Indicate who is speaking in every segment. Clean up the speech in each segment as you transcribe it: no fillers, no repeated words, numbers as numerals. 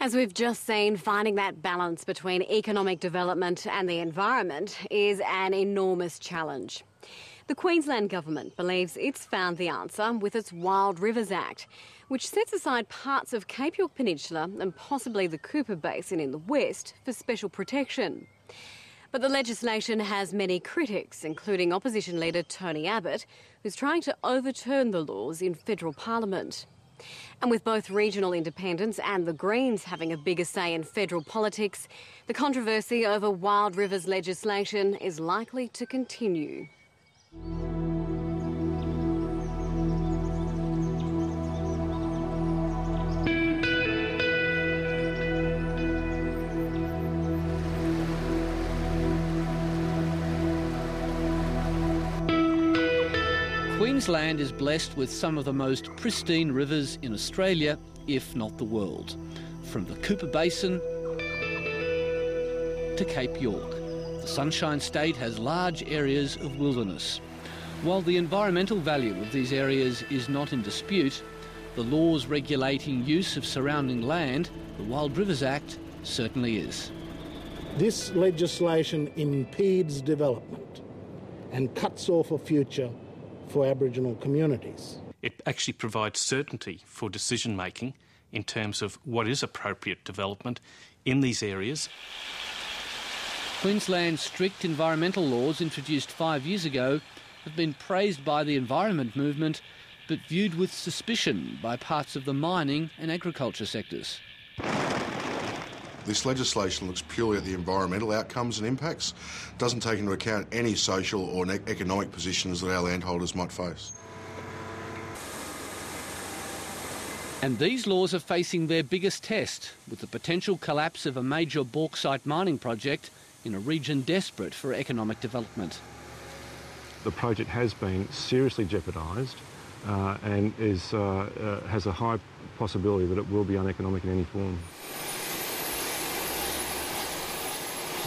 Speaker 1: As we've just seen, finding that balance between economic development and the environment is an enormous challenge. The Queensland Government believes it's found the answer with its Wild Rivers Act, which sets aside parts of Cape York Peninsula and possibly the Cooper Basin in the west for special protection. But the legislation has many critics, including Opposition Leader Tony Abbott, who's trying to overturn the laws in federal parliament. And with both regional independents and the Greens having a bigger say in federal politics, the controversy over Wild Rivers legislation is likely to continue.
Speaker 2: Queensland is blessed with some of the most pristine rivers in Australia, if not the world. From the Cooper Basin to Cape York, the Sunshine State has large areas of wilderness. While the environmental value of these areas is not in dispute, the laws regulating use of surrounding land, the Wild Rivers Act, certainly is.
Speaker 3: This legislation impedes development and cuts off a future for Aboriginal communities.
Speaker 4: It actually provides certainty for decision making in terms of what is appropriate development in these areas.
Speaker 2: Queensland's strict environmental laws introduced 5 years ago have been praised by the environment movement but viewed with suspicion by parts of the mining and agriculture sectors.
Speaker 5: This legislation looks purely at the environmental outcomes and impacts, doesn't take into account any social or economic positions that our landholders might face.
Speaker 2: And these laws are facing their biggest test, with the potential collapse of a major bauxite mining project in a region desperate for economic development.
Speaker 6: The project has been seriously jeopardised and has a high possibility that it will be uneconomic in any form.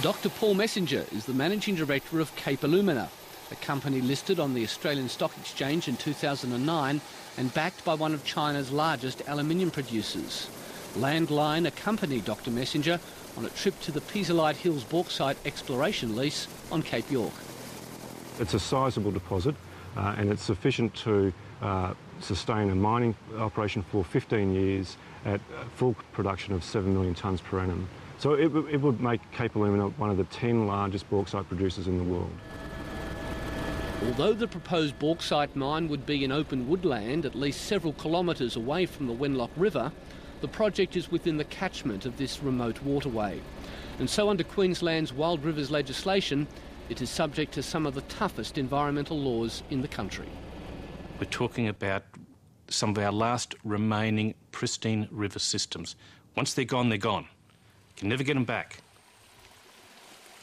Speaker 2: Dr Paul Messenger is the Managing Director of Cape Alumina, a company listed on the Australian Stock Exchange in 2009 and backed by one of China's largest aluminium producers. Landline accompanied Dr Messenger on a trip to the Pisolite Hills bauxite exploration lease on Cape York.
Speaker 6: It's a sizable deposit and it's sufficient to sustain a mining operation for 15 years at full production of 7 million tonnes per annum. So it would make Cape Alumina one of the 10 largest bauxite producers in the world.
Speaker 2: Although the proposed bauxite mine would be in open woodland at least several kilometres away from the Wenlock River, the project is within the catchment of this remote waterway. And so under Queensland's Wild Rivers legislation, it is subject to some of the toughest environmental laws in the country.
Speaker 4: We're talking about some of our last remaining pristine river systems. Once they're gone, they're gone. Can never get them back.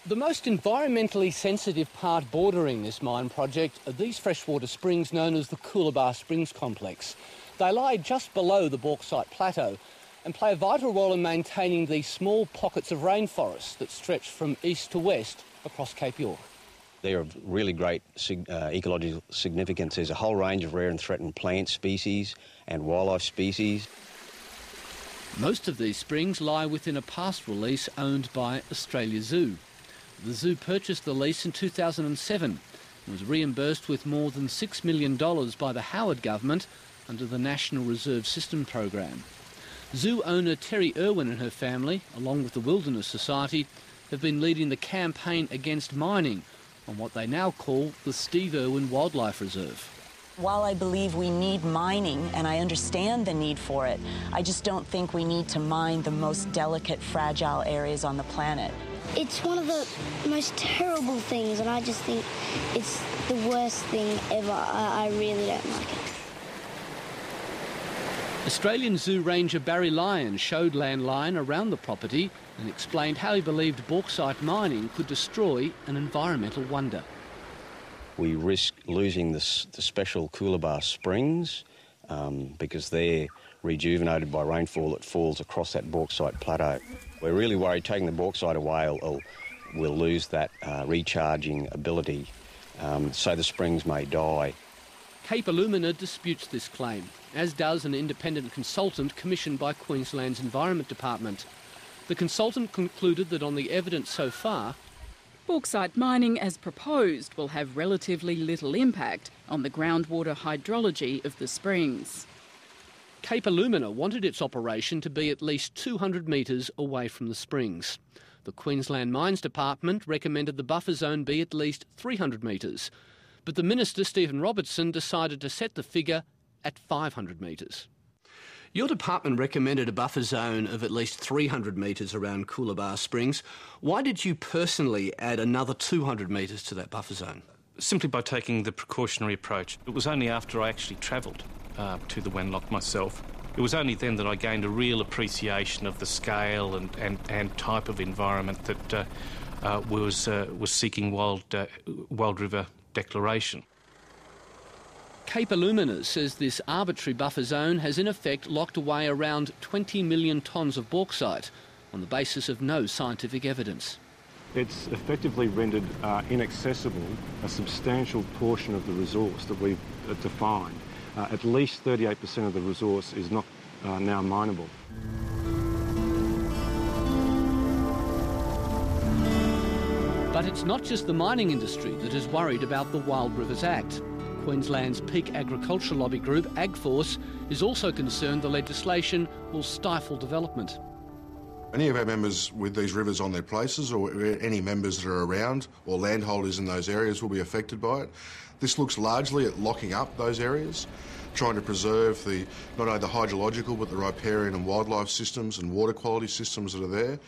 Speaker 2: The most environmentally sensitive part bordering this mine project are these freshwater springs known as the Cooper Springs Complex. They lie just below the bauxite plateau and play a vital role in maintaining these small pockets of rainforest that stretch from east to west across Cape York.
Speaker 7: They're of really great ecological significance. There's a whole range of rare and threatened plant species and wildlife species.
Speaker 2: Most of these springs lie within a pastoral lease owned by Australia Zoo. The zoo purchased the lease in 2007 and was reimbursed with more than $6 million by the Howard government under the National Reserve System program. Zoo owner Terry Irwin and her family, along with the Wilderness Society, have been leading the campaign against mining on what they now call the Steve Irwin Wildlife Reserve.
Speaker 8: While I believe we need mining, and I understand the need for it, I just don't think we need to mine the most delicate, fragile areas on the planet.
Speaker 9: It's one of the most terrible things, and I just think it's the worst thing ever. I really don't like it.
Speaker 2: Australian Zoo Ranger Barry Lyon showed Landline around the property and explained how he believed bauxite mining could destroy an environmental wonder.
Speaker 7: We risk losing the special Cooper Springs because they're rejuvenated by rainfall that falls across that bauxite plateau. We're really worried taking the bauxite away we'll lose that recharging ability, so the springs may die.
Speaker 2: Cape Alumina disputes this claim, as does an independent consultant commissioned by Queensland's Environment Department. The consultant concluded that on the evidence so far,
Speaker 10: bauxite mining as proposed will have relatively little impact on the groundwater hydrology of the springs.
Speaker 2: Cape Alumina wanted its operation to be at least 200 metres away from the springs. The Queensland Mines Department recommended the buffer zone be at least 300 metres, but the Minister, Stephen Robertson, decided to set the figure at 500 metres. Your department recommended a buffer zone of at least 300 metres around Cooper Springs. Why did you personally add another 200 metres to that buffer zone?
Speaker 4: Simply by taking the precautionary approach. It was only after I actually travelled to the Wenlock myself. It was only then that I gained a real appreciation of the scale and type of environment that was seeking Wild River declaration.
Speaker 2: Cape Alumina says this arbitrary buffer zone has in effect locked away around 20 million tonnes of bauxite on the basis of no scientific evidence.
Speaker 6: It's effectively rendered inaccessible a substantial portion of the resource that we've defined. At least 38% of the resource is not now mineable.
Speaker 2: But it's not just the mining industry that is worried about the Wild Rivers Act. Queensland's peak agriculture lobby group, AgForce, is also concerned the legislation will stifle development.
Speaker 5: Any of our members with these rivers on their places, or any members that are around or landholders in those areas, will be affected by it. This looks largely at locking up those areas, trying to preserve not only the hydrological but the riparian and wildlife systems and water quality systems that are there.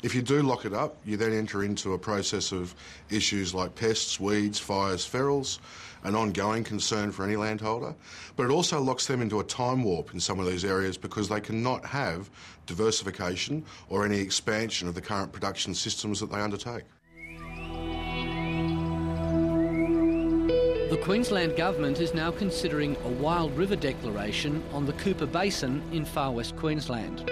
Speaker 5: If you do lock it up, you then enter into a process of issues like pests, weeds, fires, ferals, an ongoing concern for any landholder. But it also locks them into a time warp in some of these areas because they cannot have diversification or any expansion of the current production systems that they undertake.
Speaker 2: The Queensland Government is now considering a Wild River declaration on the Cooper Basin in far west Queensland.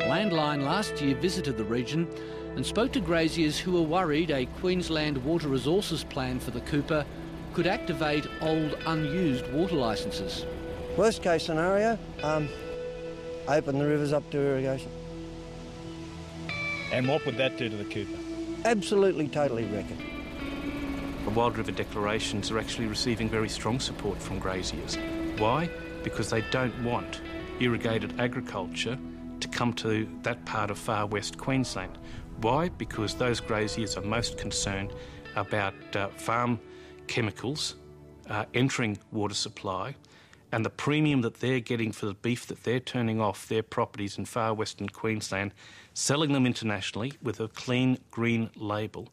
Speaker 2: Landline last year visited the region and spoke to graziers who were worried a Queensland Water Resources plan for the Cooper could activate old unused water licences.
Speaker 11: Worst case scenario, open the rivers up to irrigation.
Speaker 12: And what would that do to the Cooper?
Speaker 11: Absolutely, totally wreck it.
Speaker 4: The Wild River declarations are actually receiving very strong support from graziers. Why? Because they don't want irrigated agriculture to come to that part of far west Queensland. Why? Because those graziers are most concerned about farm chemicals entering water supply and the premium that they're getting for the beef that they're turning off their properties in far western Queensland, selling them internationally with a clean green label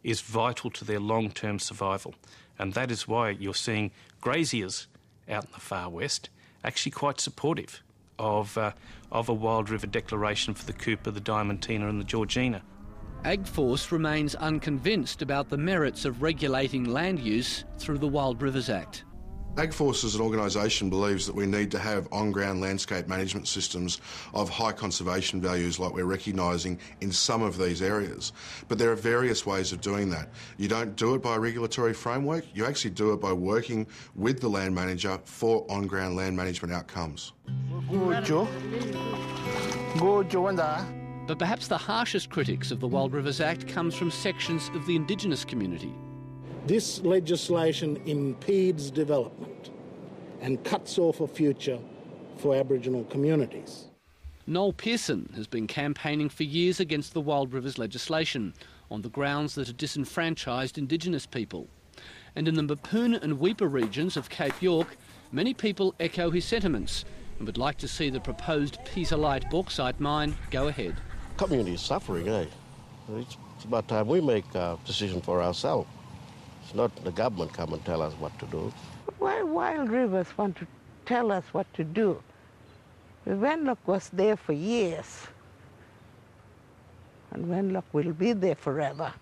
Speaker 4: is vital to their long-term survival. And that is why you're seeing graziers out in the far west actually quite supportive of a Wild River declaration for the Cooper, the Diamantina and the Georgina.
Speaker 2: AgForce remains unconvinced about the merits of regulating land use through the Wild Rivers Act.
Speaker 5: AgForce as an organisation believes that we need to have on-ground landscape management systems of high conservation values like we're recognising in some of these areas. But there are various ways of doing that. You don't do it by a regulatory framework, you actually do it by working with the land manager for on-ground land management outcomes.
Speaker 2: But perhaps the harshest critics of the Wild Rivers Act comes from sections of the Indigenous community.
Speaker 3: This legislation impedes development and cuts off a future for Aboriginal communities.
Speaker 2: Noel Pearson has been campaigning for years against the Wild Rivers legislation on the grounds that it disenfranchised Indigenous people. And in the Mapoon and Weipa regions of Cape York, many people echo his sentiments and would like to see the proposed Peterlite bauxite mine go ahead.
Speaker 13: Community is suffering, eh? It's about time we make a decision for ourselves. It's not the government come and tell us what to do.
Speaker 14: Why Wild Rivers want to tell us what to do? The Wenlock was there for years, and Wenlock will be there forever.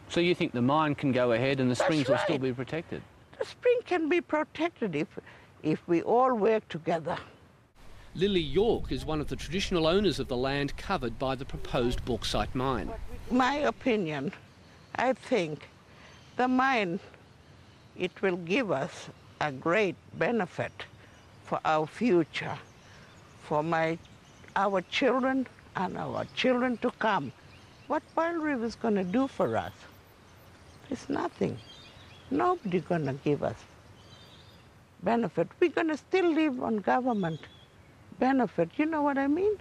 Speaker 2: So you think the mine can go ahead and the springs will still be protected?
Speaker 14: The spring can be protected if we all work together.
Speaker 2: Lily York is one of the traditional owners of the land covered by the proposed bauxite mine.
Speaker 14: My opinion, I think the mine, it will give us a great benefit for our future, for our children and our children to come. What Boyle River is going to do for us? It's nothing. Nobody's going to give us benefit. We're going to still live on government benefit. You know what I mean?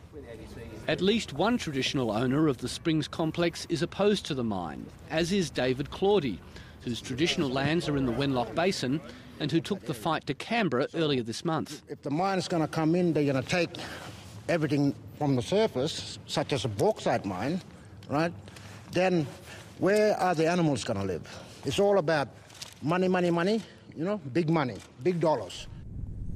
Speaker 2: At least one traditional owner of the Springs complex is opposed to the mine, as is David Claudie, whose traditional lands are in the Wenlock Basin and who took the fight to Canberra earlier this month.
Speaker 12: If the mine is going to come in, they're going to take everything from the surface, such as a bauxite mine, right? Then where are the animals going to live? It's all about money, money, money, you know, big money, big dollars.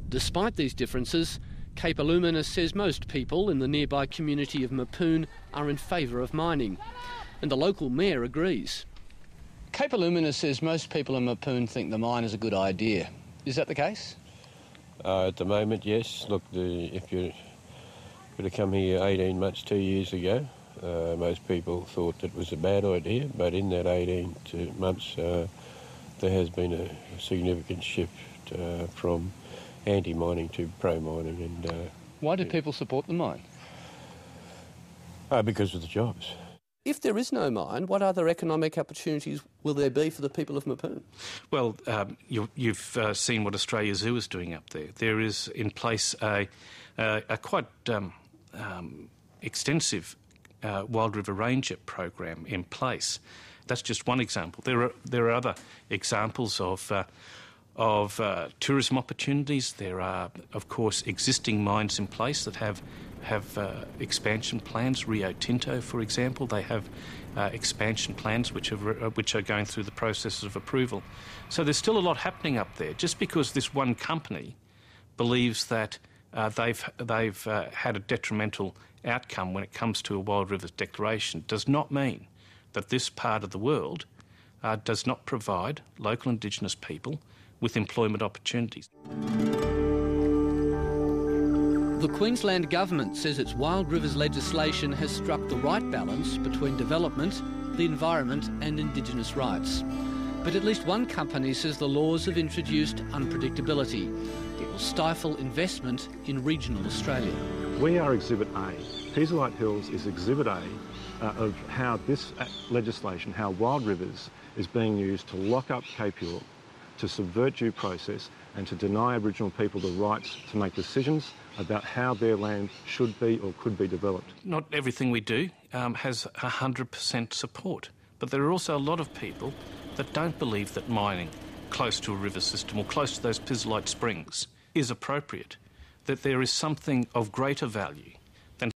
Speaker 2: Despite these differences, Cape Alumina says most people in the nearby community of Mapoon are in favour of mining, and the local mayor agrees. Cape Alumina says most people in Mapoon think the mine is a good idea. Is that the case?
Speaker 15: At the moment, yes. Look, if you were to come here 18 months, 2 years ago, most people thought it was a bad idea, but in that 18 months there has been a significant shift from anti-mining to pro-mining. And
Speaker 2: why do people support the mine?
Speaker 15: Because of the jobs.
Speaker 2: If there is no mine, what other economic opportunities will there be for the people of Mapoon?
Speaker 4: Well, you've seen what Australia Zoo is doing up there. There is in place a quite extensive Wild River Ranger program in place. That's just one example. There are other examples of tourism opportunities. There are, of course, existing mines in place that have expansion plans. Rio Tinto, for example, they have expansion plans which are going through the processes of approval. So there's still a lot happening up there. Just because this one company believes that they've had a detrimental outcome when it comes to a Wild Rivers declaration does not mean that this part of the world does not provide local Indigenous people with employment opportunities.
Speaker 2: The Queensland Government says its Wild Rivers legislation has struck the right balance between development, the environment and Indigenous rights. But at least one company says the laws have introduced unpredictability. It will stifle investment in regional Australia.
Speaker 6: We are Exhibit A. Hazelite Hills is Exhibit A of how this legislation, how Wild Rivers is being used to lock up Cape York, to subvert due process and to deny Aboriginal people the rights to make decisions about how their land should be or could be developed.
Speaker 4: Not everything we do has 100% support, but there are also a lot of people that don't believe that mining close to a river system or close to those Pisolite springs is appropriate, that there is something of greater value